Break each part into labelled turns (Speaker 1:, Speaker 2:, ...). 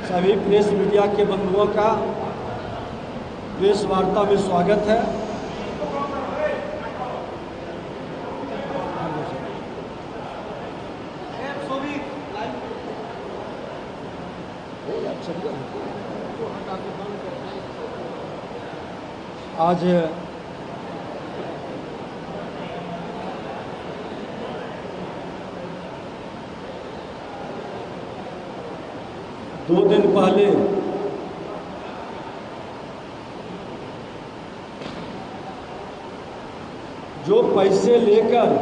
Speaker 1: सभी press media के बंधुओं का प्रेस वार्ता में स्वागत है। आज दो दिन पहले जो पैसे लेकर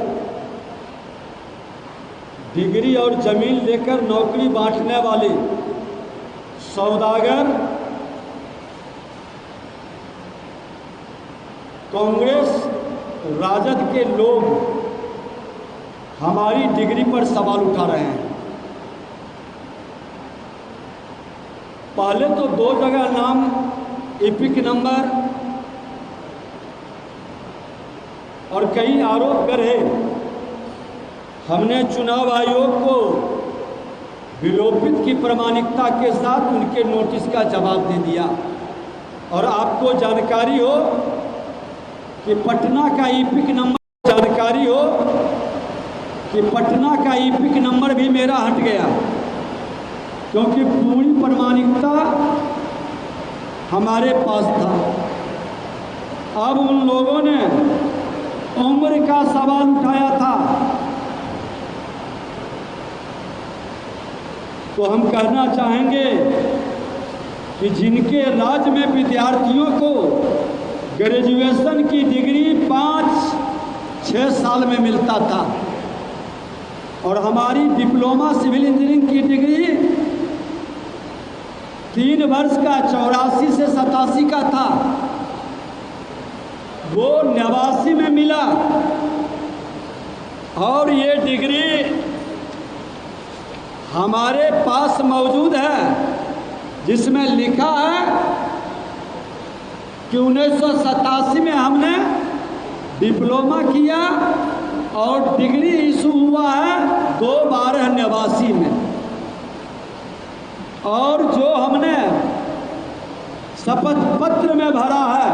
Speaker 1: डिग्री और जमीन लेकर नौकरी बांटने वाले सौदागर कांग्रेस राजद के लोग हमारी डिग्री पर सवाल उठा रहे हैं। पहले तो दो जगह नाम एपिक नंबर और कई आरोप गढ़े। हमने चुनाव आयोग को विलोपित की प्रामाणिकता के साथ उनके नोटिस का जवाब दे दिया। और आपको जानकारी हो कि पटना का एपिक नंबर भी मेरा हट गया, क्योंकि पूरी प्रामाणिकता हमारे पास था। अब उन लोगों ने उम्र का सवाल उठाया था, तो हम कहना चाहेंगे कि जिनके राज्य में विद्यार्थियों को ग्रेजुएशन की डिग्री 5-6 साल में मिलता था और हमारी डिप्लोमा सिविल इंजीनियरिंग की डिग्री 3 वर्ष का 84 से 87 का था, वो 89 में मिला। और ये डिग्री हमारे पास मौजूद है, जिसमें लिखा है कि 1987 में हमने डिप्लोमा किया और डिग्री इशू हुआ है 2/12/89 में। और जो हमने शपथ पत्र में भरा है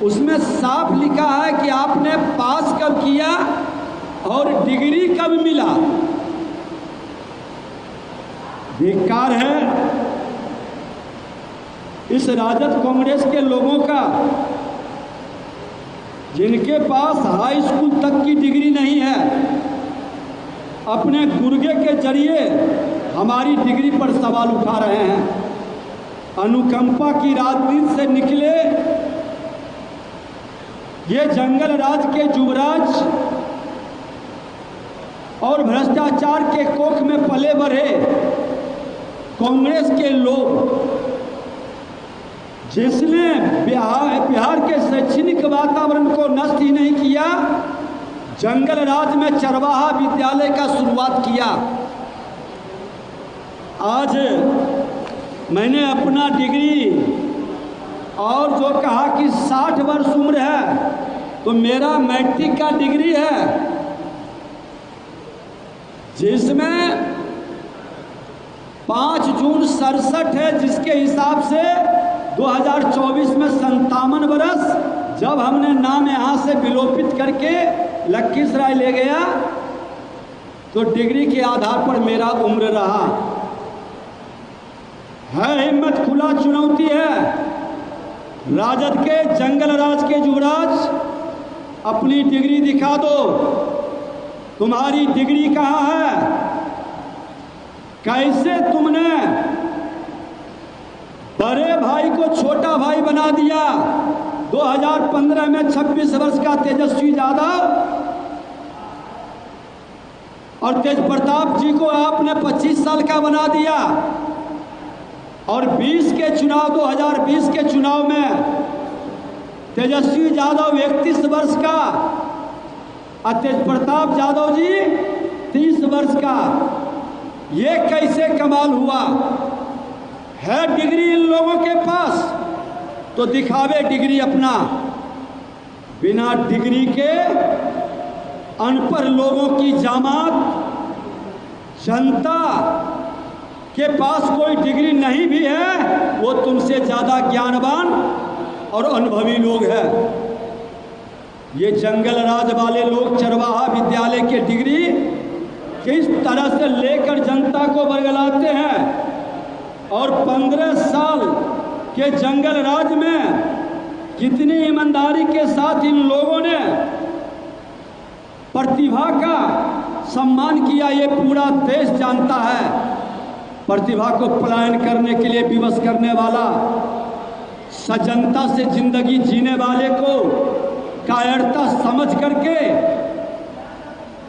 Speaker 1: उसमें साफ लिखा है कि आपने पास कब किया और डिग्री कब मिला। बेकार है इस राजद कांग्रेस के लोगों का, जिनके पास हाई स्कूल तक की डिग्री नहीं है, अपने गुर्गे के जरिए हमारी डिग्री पर सवाल उठा रहे हैं। अनुकंपा की राजनीति से निकले ये जंगल राज के युवराज और भ्रष्टाचार के कोख में पले बढ़े कांग्रेस के लोग, जिसने बिहार के शैक्षणिक वातावरण को नष्ट ही नहीं किया, जंगल राज में चरवाहा विद्यालय का शुरुआत किया। आज मैंने अपना डिग्री और जो कहा कि 60 वर्ष उम्र है, तो मेरा मैट्रिक का डिग्री है, जिसमें 5 जून 67 है, जिसके हिसाब से 2024 में 57 वर्ष, जब हमने नाम यहाँ से विलोपित करके लखीसराय ले गया, तो डिग्री के आधार पर मेरा उम्र रहा है। हिम्मत खुला चुनौती है राजद के जंगल राज के युवराज, अपनी डिग्री दिखा दो। तुम्हारी डिग्री कहाँ है? कैसे तुमने बड़े भाई को छोटा भाई बना दिया? 2015 में 26 वर्ष का तेजस्वी यादव और तेज प्रताप जी को आपने 25 साल का बना दिया, और 2020 के चुनाव में तेजस्वी यादव 31 वर्ष का और तेज प्रताप यादव जी 30 वर्ष का। ये कैसे कमाल हुआ है? डिग्री इन लोगों के पास, तो दिखावे डिग्री अपना। बिना डिग्री के अनपढ़ लोगों की जामात जनता के पास कोई डिग्री नहीं भी है, वो तुमसे ज़्यादा ज्ञानवान और अनुभवी लोग हैं। ये जंगल राज वाले लोग चरवाहा विद्यालय के डिग्री किस तरह से लेकर जनता को बरगलाते हैं, और 15 साल के जंगल राज में कितनी ईमानदारी के साथ इन लोगों ने प्रतिभा का सम्मान किया, ये पूरा देश जानता है। प्रतिभा को पलायन करने के लिए विवश करने वाला, सजनता से जिंदगी जीने वाले को कायरता समझ करके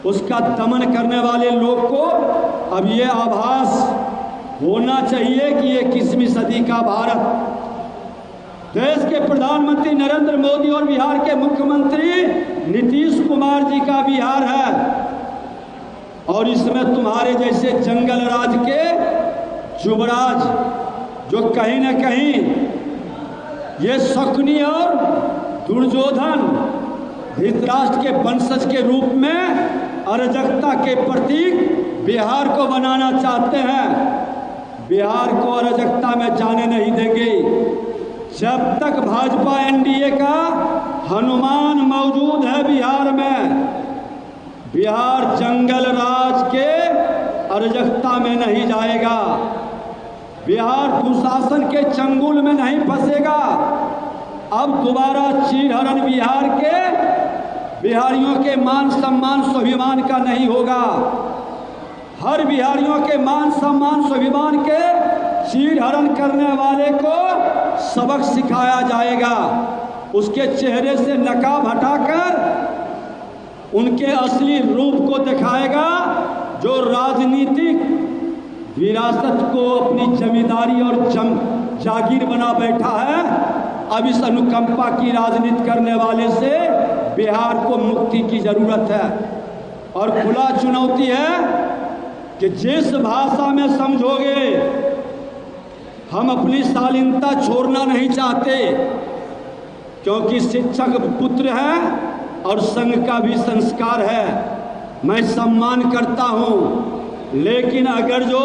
Speaker 1: उसका दमन करने वाले लोग को अब ये आभास होना चाहिए कि ये 21वीं सदी का भारत, देश के प्रधानमंत्री नरेंद्र मोदी और बिहार के मुख्यमंत्री नीतीश कुमार जी का बिहार है। और इसमें तुम्हारे जैसे जंगल राज के युवराज, जो कहीं न कहीं ये शकुनी और दुर्योधन धृतराष्ट्र के वंशज के रूप में अराजकता के प्रतीक बिहार को बनाना चाहते हैं। बिहार को अराजकता में जाने नहीं देंगे। जब तक भाजपा एनडीए का हनुमान मौजूद है बिहार में, बिहार जंगल राज के अराजकता में नहीं जाएगा। बिहार दुशासन के चंगुल में नहीं फंसेगा। अब दोबारा चीरहरण बिहार के बिहारियों के मान सम्मान स्वाभिमान का नहीं होगा। हर बिहारियों के मान सम्मान स्वाभिमान के चीरहरण करने वाले को सबक सिखाया जाएगा। उसके चेहरे से नकाब हटाकर उनके असली रूप को दिखाएगा, जो राजनीतिक विरासत को अपनी जमींदारी और जागीर बना बैठा है। अब इस अनुकंपा की राजनीति करने वाले से बिहार को मुक्ति की जरूरत है। और खुला चुनौती है कि जिस भाषा में समझोगे, हम अपनी शालीनता छोड़ना नहीं चाहते, क्योंकि शिक्षक पुत्र है और संघ का भी संस्कार है। मैं सम्मान करता हूं, लेकिन अगर जो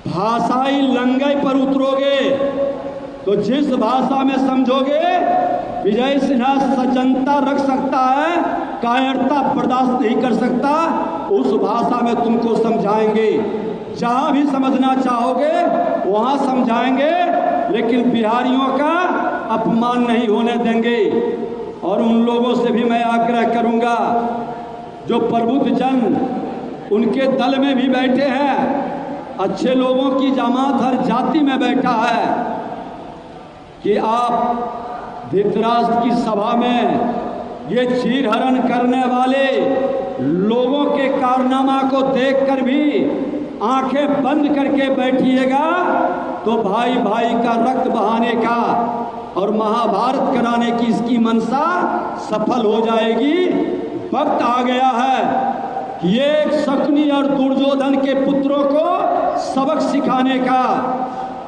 Speaker 1: भाषाई लंगई पर उतरोगे तो जिस भाषा में समझोगे, विजय सिन्हा सज्जनता रख सकता है, कायरता बर्दाश्त नहीं कर सकता, उस भाषा में तुमको समझाएंगे। जहां भी समझना चाहोगे वहां समझाएंगे, लेकिन बिहारियों का अपमान नहीं होने देंगे। और उन लोगों से भी मैं आग्रह करूंगा जो प्रबुद्ध जन उनके दल में भी बैठे हैं, अच्छे लोगों की जमात हर जाति में बैठा है, कि आप धृतराष्ट्र की सभा में ये चीरहरण करने वाले लोगों के कारनामा को देखकर भी आंखें बंद करके बैठिएगा, तो भाई भाई का रक्त बहाने का और महाभारत कराने की इसकी मंशा सफल हो जाएगी। वक्त आ गया है कि ये शकुनी और दुर्योधन के पुत्रों को सबक सिखाने का।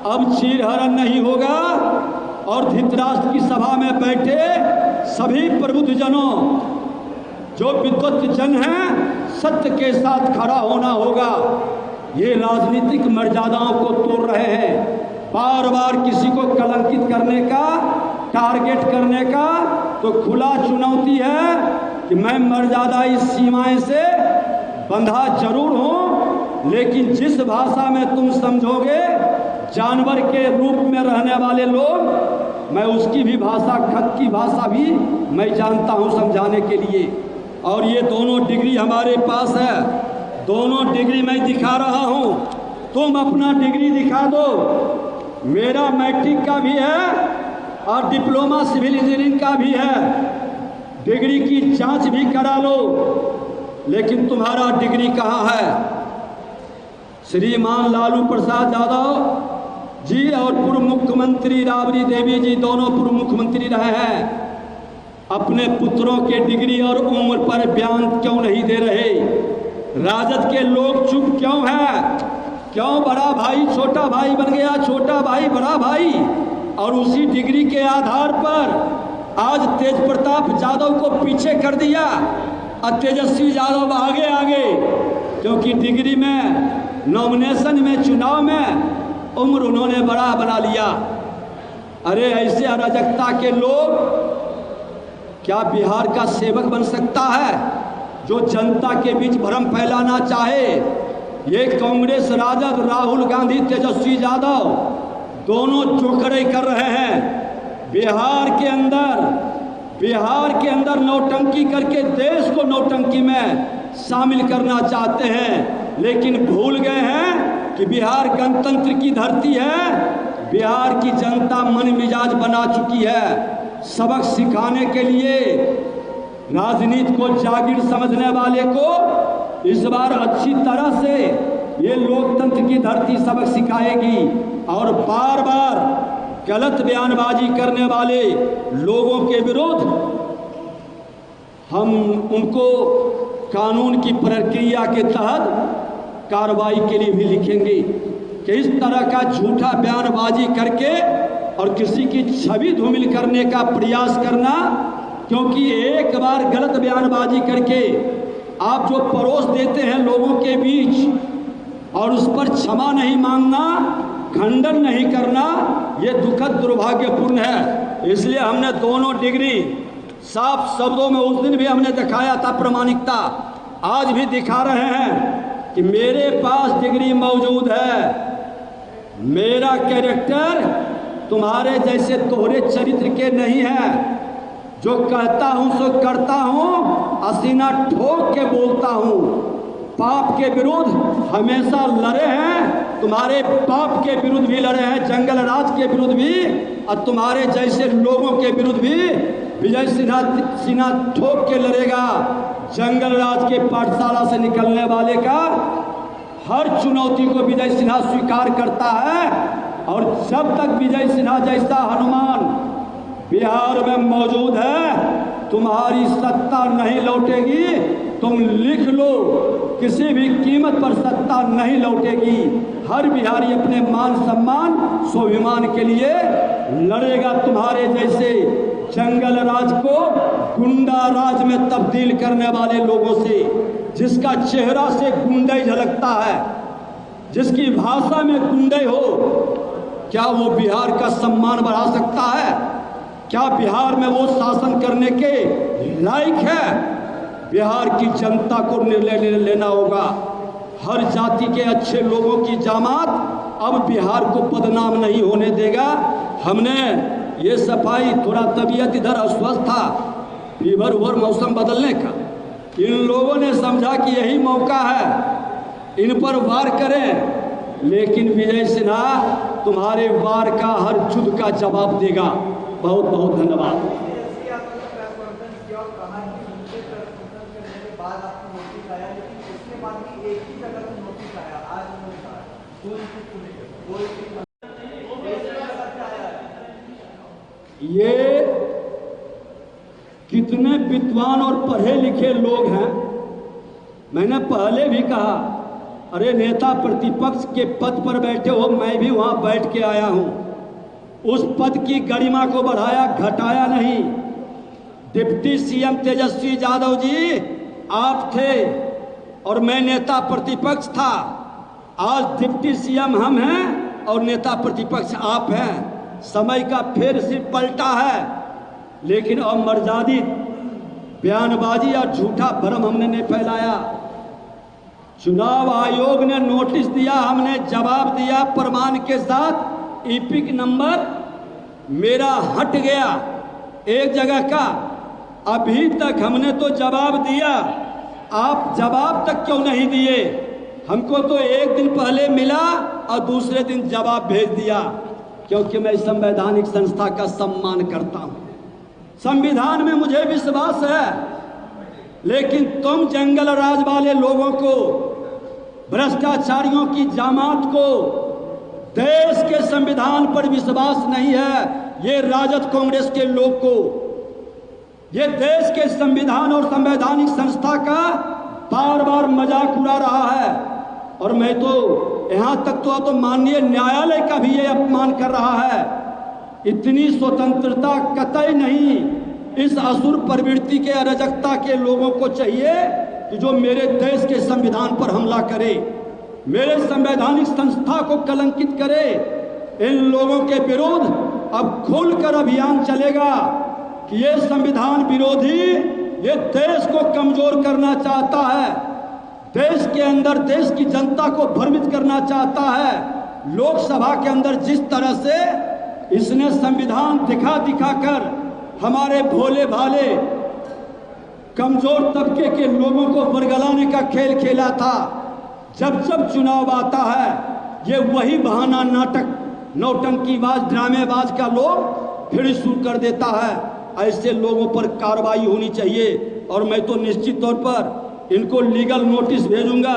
Speaker 1: अब चीरहरण नहीं होगा, और धृतराष्ट्र की सभा में बैठे सभी प्रबुद्ध जनों, जो विद्वत जन हैं, सत्य के साथ खड़ा होना होगा। ये राजनीतिक मर्यादाओं को तोड़ रहे हैं। बार बार किसी को कलंकित करने का, टारगेट करने का तो खुला चुनौती है कि मैं मर्यादा इस सीमाएं से बंधा जरूर हूं, लेकिन जिस भाषा में तुम समझोगे, जानवर के रूप में रहने वाले लोग, मैं उसकी भी भाषा, खत की भाषा भी मैं जानता हूं समझाने के लिए। और ये दोनों डिग्री हमारे पास है, दोनों डिग्री मैं दिखा रहा हूं, तुम अपना डिग्री दिखा दो। मेरा मैट्रिक का भी है और डिप्लोमा सिविल इंजीनियरिंग का भी है, डिग्री की जांच भी करा लो, लेकिन तुम्हारा डिग्री कहाँ है? श्रीमान लालू प्रसाद यादव जी और पूर्व मुख्यमंत्री राबड़ी देवी जी दोनों पूर्व मुख्यमंत्री रहे हैं, अपने पुत्रों के डिग्री और उम्र पर बयान क्यों नहीं दे रहे? राजद के लोग चुप क्यों हैं? क्यों बड़ा भाई छोटा भाई बन गया, छोटा भाई बड़ा भाई? और उसी डिग्री के आधार पर आज तेज प्रताप यादव को पीछे कर दिया और तेजस्वी यादव आगे आगे, क्योंकि डिग्री में नॉमिनेशन में, चुनाव में उम्र उन्होंने बड़ा बना लिया। अरे ऐसे अराजकता के लोग क्या बिहार का सेवक बन सकता है? जो जनता के बीच भ्रम फैलाना चाहे, ये कांग्रेस, राजद, राहुल गांधी, तेजस्वी यादव दोनों चोखड़े कर रहे हैं। बिहार के अंदर नौटंकी करके देश को नौटंकी में शामिल करना चाहते हैं, लेकिन भूल गए हैं कि बिहार गणतंत्र की धरती है। बिहार की जनता मन मिजाज बना चुकी है। सबक सिखाने के लिए राजनीति को जागीर समझने वाले को इस बार अच्छी तरह से ये लोकतंत्र की धरती सबक सिखाएगी, और बार बार गलत बयानबाजी करने वाले लोगों के विरुद्ध हम उनको कानून की प्रक्रिया के तहत कार्रवाई के लिए भी लिखेंगे कि इस तरह का झूठा बयानबाजी करके और किसी की छवि धूमिल करने का प्रयास करना, क्योंकि एक बार गलत बयानबाजी करके आप जो परोस देते हैं लोगों के बीच और उस पर क्षमा नहीं मांगना, खंडन नहीं करना, ये दुखद दुर्भाग्यपूर्ण है। इसलिए हमने दोनों डिग्री साफ शब्दों में उस दिन भी हमने दिखाया था प्रामाणिकता, आज भी दिखा रहे हैं कि मेरे पास डिग्री मौजूद है। मेरा कैरेक्टर तुम्हारे जैसे दोहरे चरित्र के नहीं है। जो कहता हूं सो करता हूं, असीना ठोक के बोलता हूं। पाप के विरुद्ध हमेशा लड़े हैं, तुम्हारे पाप के विरुद्ध भी लड़े हैं, जंगल राज के विरुद्ध भी, और तुम्हारे जैसे लोगों के विरुद्ध भी विजय सिन्हा ठोक के लड़ेगा। जंगल राज के पाठशाला से निकलने वाले का हर चुनौती को विजय सिन्हा स्वीकार करता है, और जब तक विजय सिन्हा जैसा हनुमान बिहार में मौजूद है, तुम्हारी सत्ता नहीं लौटेगी। तुम लिख लो, किसी भी कीमत पर सत्ता नहीं लौटेगी। हर बिहारी अपने मान सम्मान स्वाभिमान के लिए लड़ेगा तुम्हारे जैसे जंगल राज को गुंडा राज में तब्दील करने वाले लोगों से, जिसका चेहरा से गुंडई झलकता है, जिसकी भाषा में गुंडई हो। क्या वो बिहार का सम्मान बढ़ा सकता है? क्या बिहार में वो शासन करने के लायक है? बिहार की जनता को निर्णय लेना होगा। हर जाति के अच्छे लोगों की जामात अब बिहार को बदनाम नहीं होने देगा। हमने ये सफाई, थोड़ा तबीयत इधर अस्वस्थ था, फीवर उवर मौसम बदलने का, इन लोगों ने समझा कि यही मौका है, इन पर वार करें, लेकिन विजय सिन्हा तुम्हारे वार का हर युद्ध का जवाब देगा। बहुत बहुत धन्यवाद। ये कितने विद्वान और पढ़े लिखे लोग हैं। मैंने पहले भी कहा, अरे नेता प्रतिपक्ष के पद पर बैठे हो, मैं भी वहां बैठ के आया हूं। उस पद की गरिमा को बढ़ाया, घटाया नहीं। डिप्टी सीएम तेजस्वी यादव जी आप थे और मैं नेता प्रतिपक्ष था। आज डिप्टी सीएम हम हैं और नेता प्रतिपक्ष आप हैं। समय का फेर से पलटा है, लेकिन अमर्यादित बयानबाजी और झूठा भ्रम हमने नहीं फैलाया। चुनाव आयोग ने नोटिस दिया, हमने जवाब दिया प्रमाण के साथ। ईपिक नंबर मेरा हट गया एक जगह का, अभी तक हमने तो जवाब दिया, आप जवाब तक क्यों नहीं दिए? हमको तो एक दिन पहले मिला और दूसरे दिन जवाब भेज दिया, क्योंकि मैं संवैधानिक संस्था का सम्मान करता हूं। संविधान में मुझे विश्वास है, लेकिन तुम जंगल राज वाले लोगों को, भ्रष्टाचारियों की जामात को, देश के संविधान पर विश्वास नहीं है। ये राजद कांग्रेस के लोग को, ये देश के संविधान और संवैधानिक संस्था का बार बार मजाक उड़ा रहा है। और मैं तो यहाँ तक तो माननीय न्यायालय का भी ये अपमान कर रहा है। इतनी स्वतंत्रता कतई नहीं। इस असुर प्रवृत्ति के अराजकता के लोगों को चाहिए कि जो मेरे देश के संविधान पर हमला करे। मेरे संवैधानिक संस्था को कलंकित करे, इन लोगों के विरुद्ध अब खुलकर अभियान चलेगा कि ये संविधान विरोधी ये देश को कमजोर करना चाहता है, देश के अंदर देश की जनता को भ्रमित करना चाहता है। लोकसभा के अंदर जिस तरह से इसने संविधान दिखा दिखा कर हमारे भोले भाले कमजोर तबके के लोगों को बरगलाने का खेल खेला था, जब जब चुनाव आता है ये वही बहाना, नाटक, नौटंकीबाज, ड्रामेबाज का लोग फिर शुरू कर देता है। ऐसे लोगों पर कार्रवाई होनी चाहिए और मैं तो निश्चित तौर पर इनको लीगल नोटिस भेजूंगा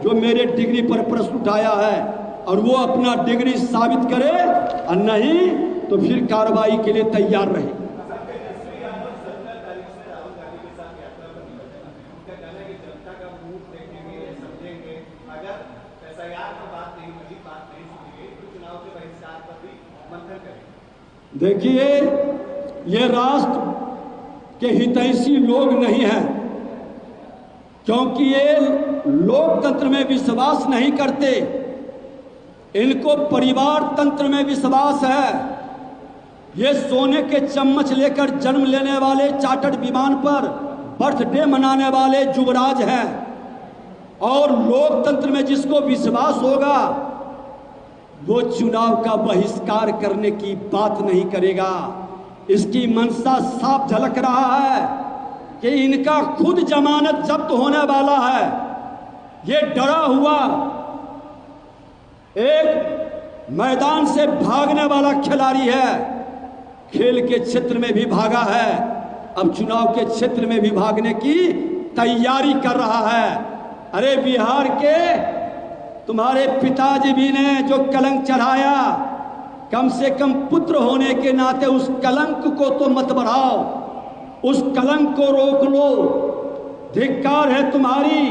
Speaker 1: जो मेरे डिग्री पर प्रश्न उठाया है, और वो अपना डिग्री साबित करे, और नहीं तो फिर कार्रवाई के लिए तैयार रहे। देखिए, ये राष्ट्र के हितैषी लोग नहीं हैं, क्योंकि ये लोकतंत्र में विश्वास नहीं करते, इनको परिवार तंत्र में विश्वास है। ये सोने के चम्मच लेकर जन्म लेने वाले चार्टर्ड विमान पर बर्थडे मनाने वाले युवराज हैं, और लोकतंत्र में जिसको विश्वास होगा वो चुनाव का बहिष्कार करने की बात नहीं करेगा। इसकी मंशा साफ झलक रहा है कि इनका खुद जमानत जब्त होने वाला है। ये डरा हुआ एक मैदान से भागने वाला खिलाड़ी है, खेल के क्षेत्र में भी भागा है, अब चुनाव के क्षेत्र में भी भागने की तैयारी कर रहा है। अरे बिहार के तुम्हारे पिताजी भी ने जो कलंक चढ़ाया, कम से कम पुत्र होने के नाते उस कलंक को तो मत बढ़ाओ, उस कलंक को रोक लो। धिक्कार है तुम्हारी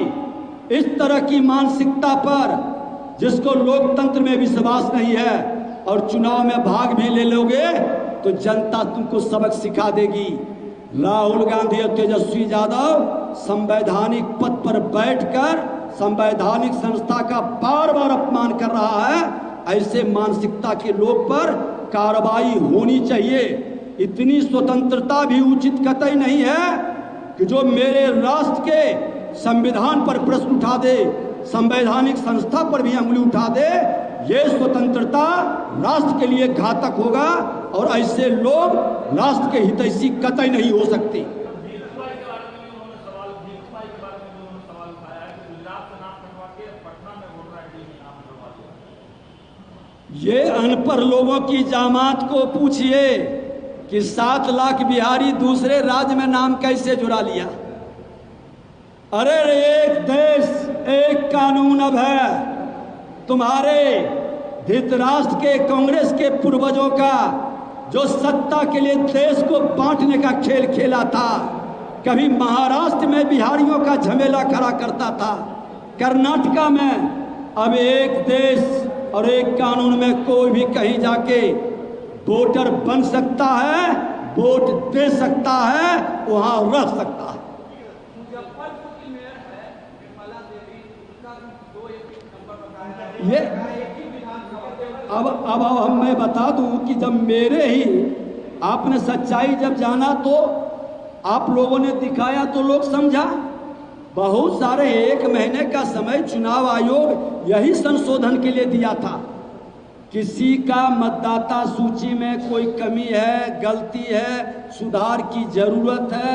Speaker 1: इस तरह की मानसिकता पर, जिसको लोकतंत्र में विश्वास नहीं है, और चुनाव में भाग भी ले लोगे तो जनता तुमको सबक सिखा देगी। राहुल गांधी और तेजस्वी यादव संवैधानिक पद पर बैठकर संवैधानिक संस्था का बार बार अपमान कर रहा है। ऐसे मानसिकता के लोग पर कार्रवाई होनी चाहिए। इतनी स्वतंत्रता भी उचित कतई नहीं है कि जो मेरे राष्ट्र के संविधान पर प्रश्न उठा दे, संवैधानिक संस्था पर भी अंगुली उठा दे। ये स्वतंत्रता राष्ट्र के लिए घातक होगा, और ऐसे लोग राष्ट्र के हितैषी कतई नहीं हो सकते। ये अनपढ़ लोगों की जामात को पूछिए कि 7 लाख बिहारी दूसरे राज्य में नाम कैसे जुड़ा लिया। अरे एक देश एक कानून अब है। तुम्हारे धृतराष्ट्र के कांग्रेस के पूर्वजों का जो सत्ता के लिए देश को बांटने का खेल खेला था, कभी महाराष्ट्र में बिहारियों का झमेला खड़ा करता था, कर्नाटका में, अब एक देश और एक कानून में कोई भी कहीं जाके वोटर बन सकता है, वोट दे सकता है, वहां रह सकता है। ये अब मैं बता दूं कि जब मेरे ही आपने सच्चाई जब जाना तो आप लोगों ने दिखाया तो लोग समझा। बहुत सारे 1 महीने का समय चुनाव आयोग यही संशोधन के लिए दिया था। किसी का मतदाता सूची में कोई कमी है, गलती है, सुधार की जरूरत है,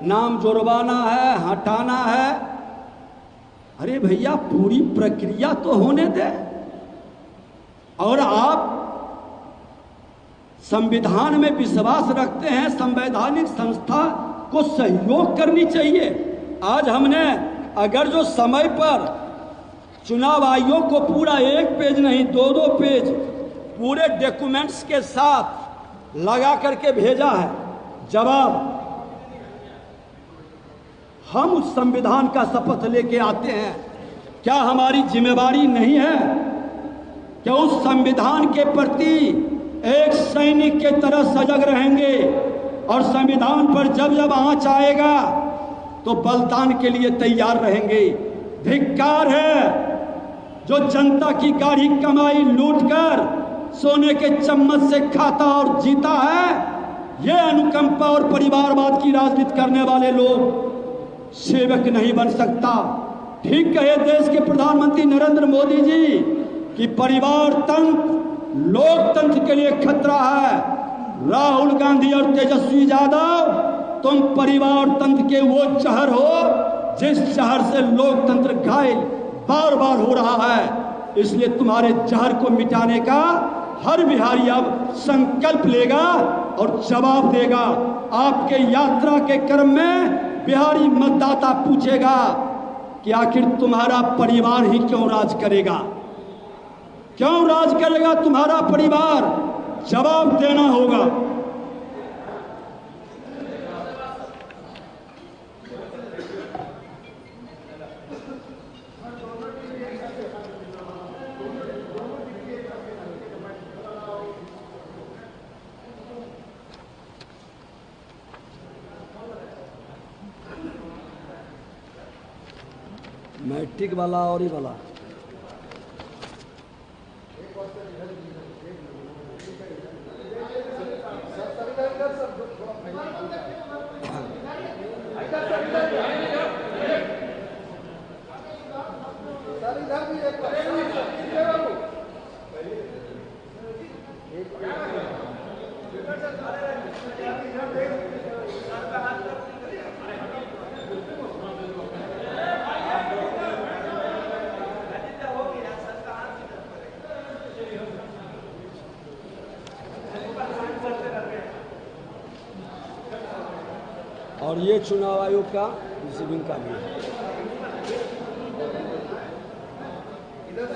Speaker 1: नाम जुड़वाना है, हटाना है, अरे भैया पूरी प्रक्रिया तो होने दे। और आप संविधान में विश्वास रखते हैं, संवैधानिक संस्था को सहयोग करनी चाहिए। आज हमने अगर जो समय पर चुनाव आयोग को पूरा 1 पेज नहीं 2-2 पेज पूरे डॉक्यूमेंट्स के साथ लगा करके भेजा है जवाब, हम उस संविधान का शपथ लेके आते हैं। क्या हमारी जिम्मेवारी नहीं है कि उस संविधान के प्रति एक सैनिक के तरह सजग रहेंगे, और संविधान पर जब जब आंच आएगा तो बलिदान के लिए तैयार रहेंगे। धिक्कार है जो जनता की गाढ़ी कमाई लूटकर सोने के चम्मच से खाता और जीता है, ये अनुकंपा और परिवारवाद की राजनीति करने वाले लोग सेवक नहीं बन सकता। ठीक कहे देश के प्रधानमंत्री नरेंद्र मोदी जी कि परिवार तंत्र लोकतंत्र के लिए खतरा है। राहुल गांधी और तेजस्वी यादव, तुम परिवार तंत्र के वो जहर हो जिस जहर से लोकतंत्र घायल बार बार हो रहा है। इसलिए तुम्हारे जहर को मिटाने का हर बिहारी अब संकल्प लेगा और जवाब देगा। आपके यात्रा के क्रम में बिहारी मतदाता पूछेगा कि आखिर तुम्हारा परिवार ही क्यों राज करेगा, क्यों राज करेगा तुम्हारा परिवार? जवाब देना होगा। मैट्रिक वाला और ही वाला और ये चुनाव आयोग का रिसीविंग का भी है। इधर